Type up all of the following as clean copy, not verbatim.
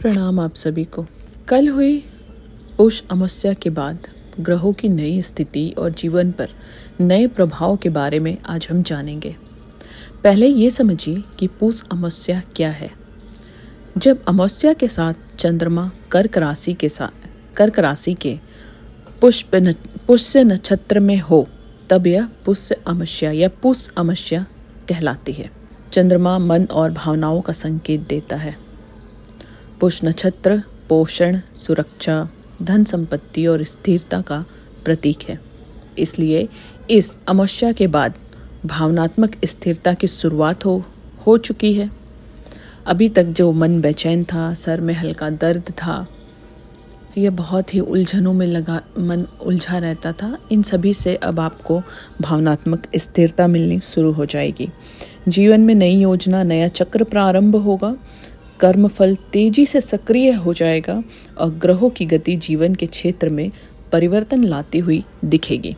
प्रणाम आप सभी को। कल हुई पुष अमावस्या के बाद ग्रहों की नई स्थिति और जीवन पर नए प्रभाव के बारे में आज हम जानेंगे। पहले ये समझिए कि पुष अमावस्या क्या है। जब अमावस्या के साथ चंद्रमा कर्क राशि के पुष्य नक्षत्र में हो तब यह पुष्य अमावस्या या पुष अमावस्या कहलाती है। चंद्रमा मन और भावनाओं का संकेत देता है। पुष नक्षत्र पोषण, सुरक्षा, धन संपत्ति और स्थिरता का प्रतीक है। इसलिए इस अमावस्या के बाद भावनात्मक स्थिरता की शुरुआत हो चुकी है। अभी तक जो मन बेचैन था, सर में हल्का दर्द था, यह बहुत ही उलझनों में मन उलझा रहता था, इन सभी से अब आपको भावनात्मक स्थिरता मिलनी शुरू हो जाएगी। जीवन में नई योजना, नया चक्र प्रारंभ होगा। कर्मफल तेजी से सक्रिय हो जाएगा और ग्रहों की गति जीवन के क्षेत्र में परिवर्तन लाती हुई दिखेगी।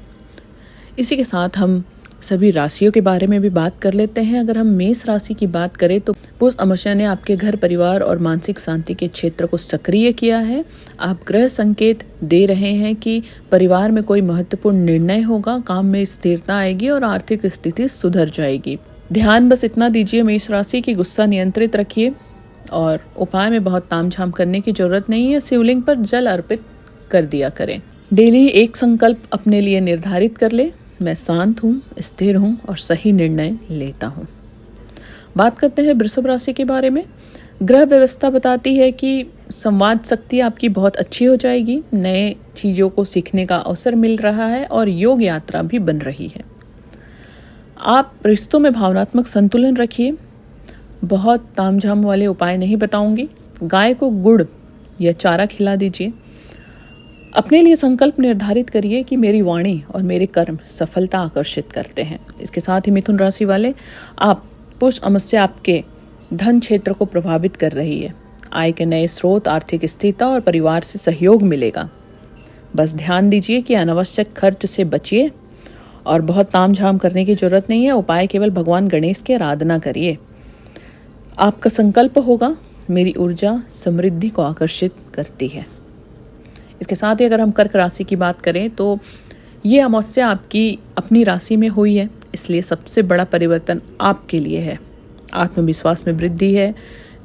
इसी के साथ हम सभी राशियों के बारे में भी बात कर लेते हैं। अगर हम मेष राशि की बात करें तो पुष अमावस्या ने आपके घर, परिवार और मानसिक शांति के क्षेत्र को सक्रिय किया है। आप ग्रह संकेत दे रहे हैं कि परिवार में कोई महत्वपूर्ण निर्णय होगा, काम में स्थिरता आएगी और आर्थिक स्थिति सुधर जाएगी। ध्यान बस इतना दीजिए मेष राशि की गुस्सा नियंत्रित रखिए और उपाय में बहुत तामझाम करने की जरूरत नहीं है। शिवलिंग पर जल अर्पित कर दिया करें। डेली एक संकल्प अपने लिए निर्धारित कर ले, मैं शांत हूँ, स्थिर हूँ और सही निर्णय लेता हूँ। बात करते हैं वृषभ राशि के बारे में। ग्रह व्यवस्था बताती है कि संवाद शक्ति आपकी बहुत अच्छी हो जाएगी। नए चीजों को सीखने का अवसर मिल रहा है और योग यात्रा भी बन रही है। आप रिश्तों में भावनात्मक संतुलन रखिए। बहुत तामझाम वाले उपाय नहीं बताऊंगी। गाय को गुड़ या चारा खिला दीजिए। अपने लिए संकल्प निर्धारित करिए कि मेरी वाणी और मेरे कर्म सफलता आकर्षित करते हैं। इसके साथ ही मिथुन राशि वाले, आप पुष अमावस्या आपके धन क्षेत्र को प्रभावित कर रही है। आय के नए स्रोत, आर्थिक स्थिरता और परिवार से सहयोग मिलेगा। बस ध्यान दीजिए कि अनावश्यक खर्च से बचिए और बहुत तामझाम करने की जरूरत नहीं है। उपाय केवल भगवान गणेश की आराधना करिए। आपका संकल्प होगा, मेरी ऊर्जा समृद्धि को आकर्षित करती है। इसके साथ ही अगर हम कर्क राशि की बात करें तो ये अमावस्या आपकी अपनी राशि में हुई है, इसलिए सबसे बड़ा परिवर्तन आपके लिए है। आत्मविश्वास में वृद्धि है,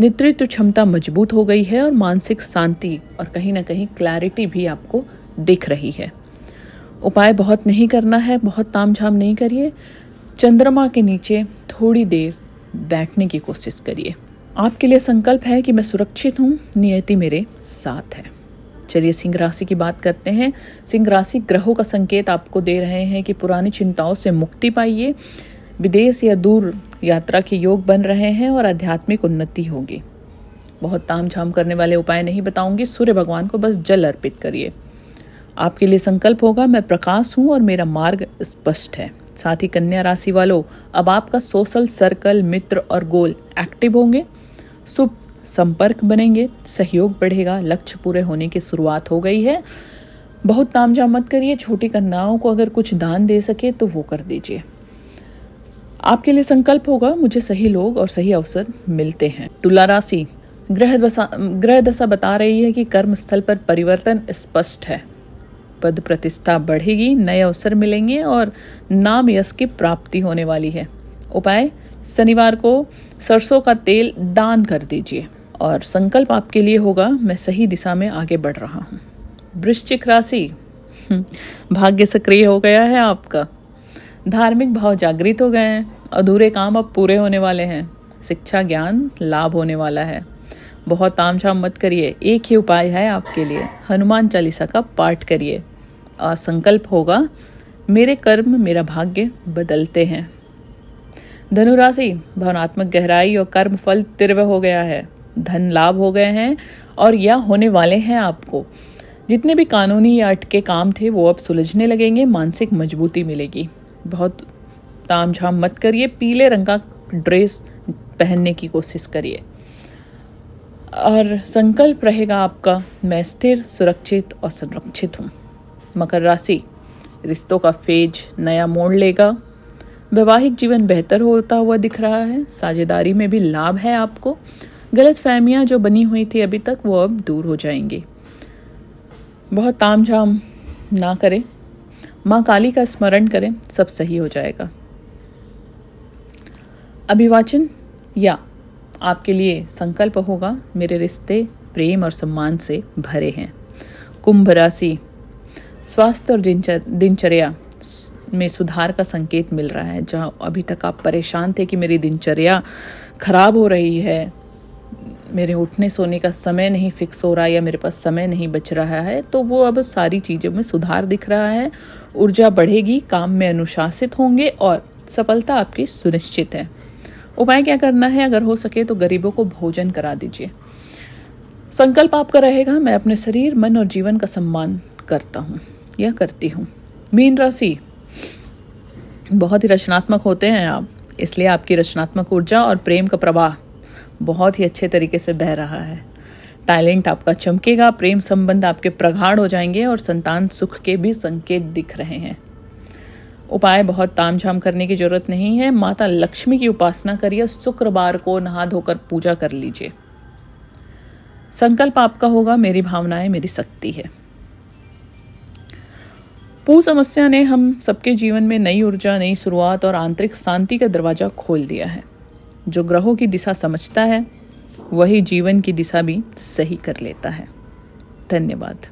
नेतृत्व क्षमता मजबूत हो गई है और मानसिक शांति और कहीं ना कहीं क्लैरिटी भी आपको दिख रही है। उपाय बहुत नहीं करना है, बहुत तामझाम नहीं करिए। चंद्रमा के नीचे थोड़ी देर बैठने की कोशिश करिए। आपके लिए संकल्प है कि मैं सुरक्षित हूँ, नियति मेरे साथ है। चलिए सिंह राशि की बात करते हैं। सिंह राशि ग्रहों का संकेत आपको दे रहे हैं कि पुरानी चिंताओं से मुक्ति पाइए। विदेश या दूर यात्रा के योग बन रहे हैं और आध्यात्मिक उन्नति होगी। बहुत तामझाम करने वाले उपाय नहीं बताऊंगी। सूर्य भगवान को बस जल अर्पित करिए। आपके लिए संकल्प होगा, मैं प्रकाश हूँ और मेरा मार्ग स्पष्ट है। साथ ही कन्या राशि वालों, अब आपका सोशल सर्कल, मित्र और गोल एक्टिव होंगे। शुभ संपर्क बनेंगे, सहयोग बढ़ेगा, लक्ष्य पूरे होने की शुरुआत हो गई है। बहुत तामझाम मत करिए। छोटी कन्याओं को अगर कुछ दान दे सके तो वो कर दीजिए। आपके लिए संकल्प होगा, मुझे सही लोग और सही अवसर मिलते हैं। तुला राशि, ग्रह दशा बता रही है कि कर्म स्थल पर परिवर्तन स्पष्ट है। पद प्रतिष्ठा बढ़ेगी, नए अवसर मिलेंगे और नाम यश की प्राप्ति होने वाली है। उपाय, शनिवार को सरसों का तेल दान कर दीजिए और संकल्प आपके लिए होगा, मैं सही दिशा में आगे बढ़ रहा हूँ। वृश्चिक राशि, भाग्य सक्रिय हो गया है आपका। धार्मिक भाव जागृत हो गए हैं। अधूरे काम अब पूरे होने वाले हैं। शिक्षा ज्ञान लाभ होने वाला है। बहुत तामझाम मत करिए। एक ही उपाय है आपके लिए, हनुमान चालीसा का पाठ करिए और संकल्प होगा, मेरे कर्म मेरा भाग्य बदलते हैं। धनु राशि, भावनात्मक गहराई और कर्म फल तीव्र हो गया है। धन लाभ हो गए हैं और या होने वाले हैं आपको। जितने भी कानूनी या अटके काम थे वो अब सुलझने लगेंगे। मानसिक मजबूती मिलेगी। बहुत तामझाम मत करिए। पीले रंग का ड्रेस पहनने की कोशिश करिए और संकल्प रहेगा आपका, मैं स्थिर, सुरक्षित और संरक्षित हूँ। मकर राशि, रिश्तों का फेज नया मोड़ लेगा। वैवाहिक जीवन बेहतर होता हुआ दिख रहा है। साझेदारी में भी लाभ है आपको। गलतफहमियां जो बनी हुई थी अभी तक, वो अब दूर हो जाएंगी। बहुत तामझाम ना करें, माँ काली का स्मरण करें, सब सही हो जाएगा। अभिवाचन या आपके लिए संकल्प होगा, मेरे रिश्ते प्रेम और सम्मान से भरे हैं। कुंभ राशि, स्वास्थ्य और दिनचर्या में सुधार का संकेत मिल रहा है। जहाँ अभी तक आप परेशान थे कि मेरी दिनचर्या खराब हो रही है, मेरे उठने सोने का समय नहीं फिक्स हो रहा या मेरे पास समय नहीं बच रहा है, तो वो अब सारी चीज़ों में सुधार दिख रहा है। ऊर्जा बढ़ेगी, काम में अनुशासित होंगे और सफलता आपकी सुनिश्चित है। उपाय क्या करना है? अगर हो सके तो गरीबों को भोजन करा दीजिए। संकल्प आपका रहेगा, मैं अपने शरीर, मन और जीवन का सम्मान करता हूँ या करती हूँ। मीन राशि, बहुत ही रचनात्मक होते हैं आप, इसलिए आपकी रचनात्मक ऊर्जा और प्रेम का प्रवाह बहुत ही अच्छे तरीके से बह रहा है। टैलेंट आपका चमकेगा, प्रेम संबंध आपके प्रगाढ़ हो जाएंगे और संतान सुख के भी संकेत दिख रहे हैं। उपाय बहुत तामझाम करने की जरूरत नहीं है, माता लक्ष्मी की उपासना करिए, शुक्रवार को नहा धोकर पूजा कर लीजिए। संकल्प आपका होगा, मेरी भावनाएं मेरी शक्ति है। पूर्ण समस्या ने हम सबके जीवन में नई ऊर्जा, नई शुरुआत और आंतरिक शांति का दरवाजा खोल दिया है। जो ग्रहों की दिशा समझता है वही जीवन की दिशा भी सही कर लेता है। धन्यवाद।